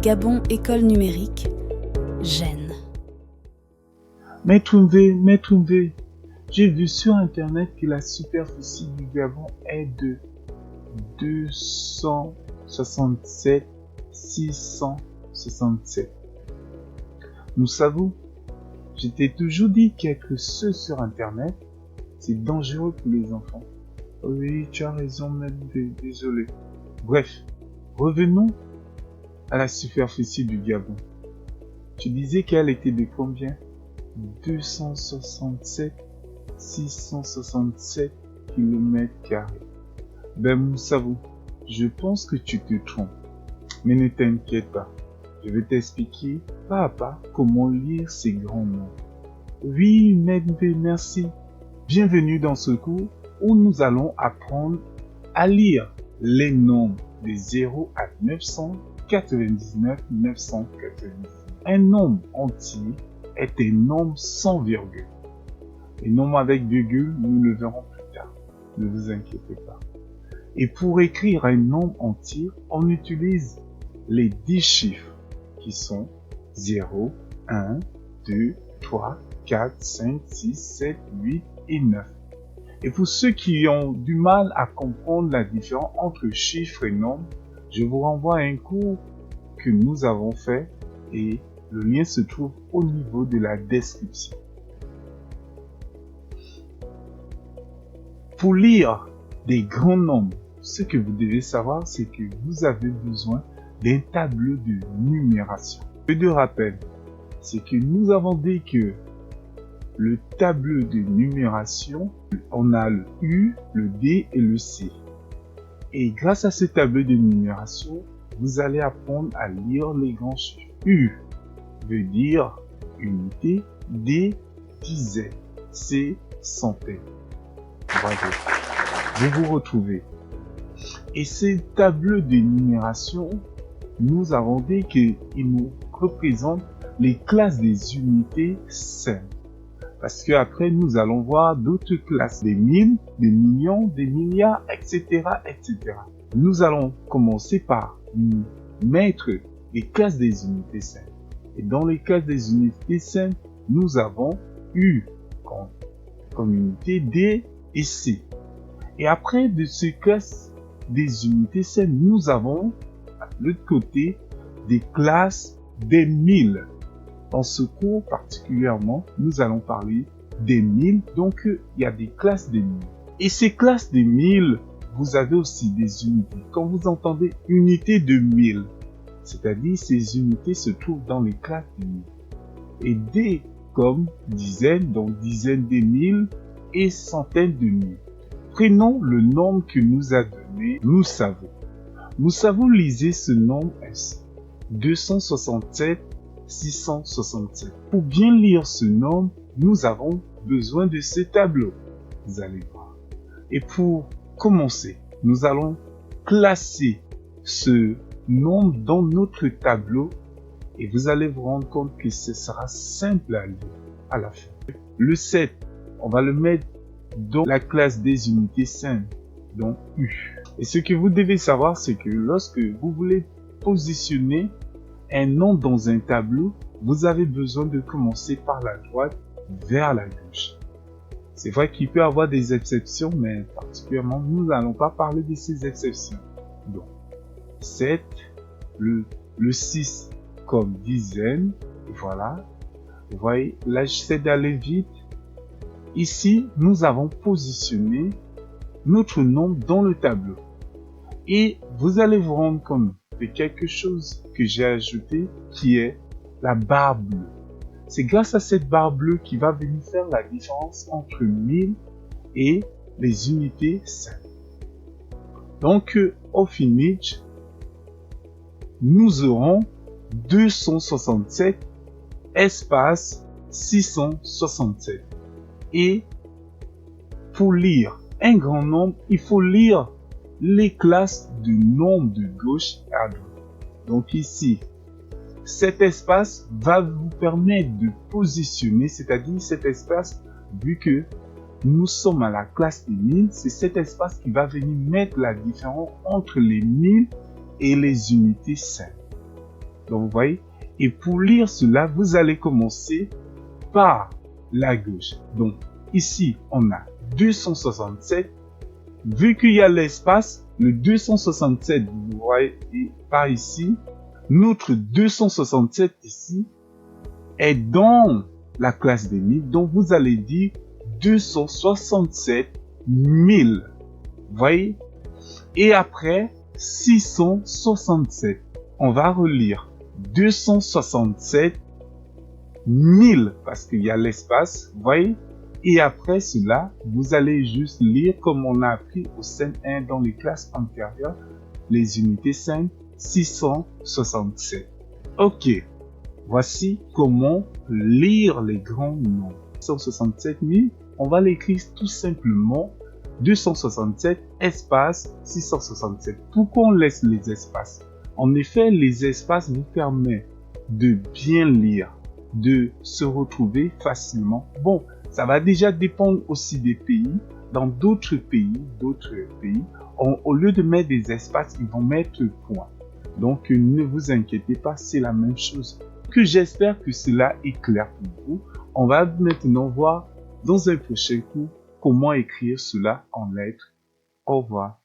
Gabon École Numérique, Gênes. Maître Mvé, j'ai vu sur internet que la superficie du Gabon est de 267 667. Nous savons, je t'ai toujours dit qu'être seul sur internet, c'est dangereux pour les enfants. Oui, tu as raison, Maître V, désolé. Bref, revenons à la superficie du Gabon. Tu disais qu'elle était de combien? 267 667 km². Ben Moussavou, je pense que tu te trompes. Mais ne t'inquiète pas, je vais t'expliquer pas à pas comment lire ces grands noms. Oui, Maître V, merci. Bienvenue dans ce cours où nous allons apprendre à lire les nombres de 0 à 999. Un nombre entier est un nombre sans virgule. Les nombres avec virgule, nous le verrons plus tard. Ne vous inquiétez pas. Et pour écrire un nombre entier, on utilise les 10 chiffres qui sont 0, 1, 2, 3, 4, 5, 6, 7, 8 et 9. Et pour ceux qui ont du mal à comprendre la différence entre chiffres et nombres, je vous renvoie à un cours que nous avons fait et le lien se trouve au niveau de la description. Pour lire des grands nombres, ce que vous devez savoir, c'est que vous avez besoin d'un tableau de numération. Peu de rappel, c'est que nous avons dit que le tableau de numération, on a le U, le D et le C. Et grâce à ce tableau de numération, vous allez apprendre à lire les grands chiffres. U veut dire unité, D dizaine, C centaine. Bravo, vous vous retrouvez. Et ces tableaux de numération, nous avons dit qu'ils nous représentent les classes des unités simples. Parce que après nous allons voir d'autres classes, des mille, des millions, des milliards, etc., etc. Nous allons commencer par nous mettre les classes des unités simples. Et dans les classes des unités simples, nous avons U comme unité, D et C. Et après de ces classes des unités simples, nous avons à l'autre côté des classes des milles. Dans ce cours particulièrement, nous allons parler des milles, donc il y a des classes des milles. Et ces classes des milles, vous avez aussi des unités. Quand vous entendez unité de mille, c'est-à-dire ces unités se trouvent dans les classes des milles. Et D comme dizaines, donc dizaines de milles et centaines de milles. Prenons le nombre que nous a donné Moussavou. Moussavou lisait ce nombre ainsi. 267 667. Pour bien lire ce nombre, nous avons besoin de ce tableau. Vous allez voir. Et pour commencer, nous allons classer ce nombre dans notre tableau et vous allez vous rendre compte que ce sera simple à lire à la fin. Le 7, on va le mettre dans la classe des unités simples, donc U. Et ce que vous devez savoir, c'est que lorsque vous voulez positionner un nombre dans un tableau, vous avez besoin de commencer par la droite vers la gauche. C'est vrai qu'il peut y avoir des exceptions, mais particulièrement, nous n'allons pas parler de ces exceptions. Donc, 7, le 6 comme dizaine, et voilà. Vous voyez, là j'essaie d'aller vite. Ici, nous avons positionné notre nombre dans le tableau. Et vous allez vous rendre compte de quelque chose que j'ai ajouté qui est la barre bleue. C'est grâce à cette barre bleue qui va venir faire la différence entre 1000 et les unités simples. Donc, au finish, nous aurons 267 espace 667. Et pour lire un grand nombre, il faut lire les classes de nombre de gauche à droite. Donc ici, cet espace va vous permettre de positionner, c'est-à-dire cet espace, vu que nous sommes à la classe des 1000, c'est cet espace qui va venir mettre la différence entre les 1000 et les unités simples. Donc, vous voyez. Et pour lire cela, vous allez commencer par la gauche. Donc, ici, on a 267. Vu qu'il y a l'espace, le 267, vous voyez par ici, notre 267 ici est dans la classe des 1000. Donc, vous allez dire 267 000. Vous voyez? Et après, 667. On va relire 267 000 parce qu'il y a l'espace. Vous voyez? Et après cela, vous allez juste lire comme on a appris au CM1 dans les classes antérieures, les unités 5, 667. Ok, voici comment lire les grands nombres. 667 000, on va l'écrire tout simplement 267 espace 667. Pourquoi on laisse les espaces? En effet, les espaces vous permettent de bien lire, de se retrouver facilement. Bon, ça va déjà dépendre aussi des pays. Dans d'autres pays, au lieu de mettre des espaces, ils vont mettre point. Donc, ne vous inquiétez pas, c'est la même chose. Que j'espère que cela est clair pour vous. On va maintenant voir dans un prochain cours comment écrire cela en lettres. Au revoir.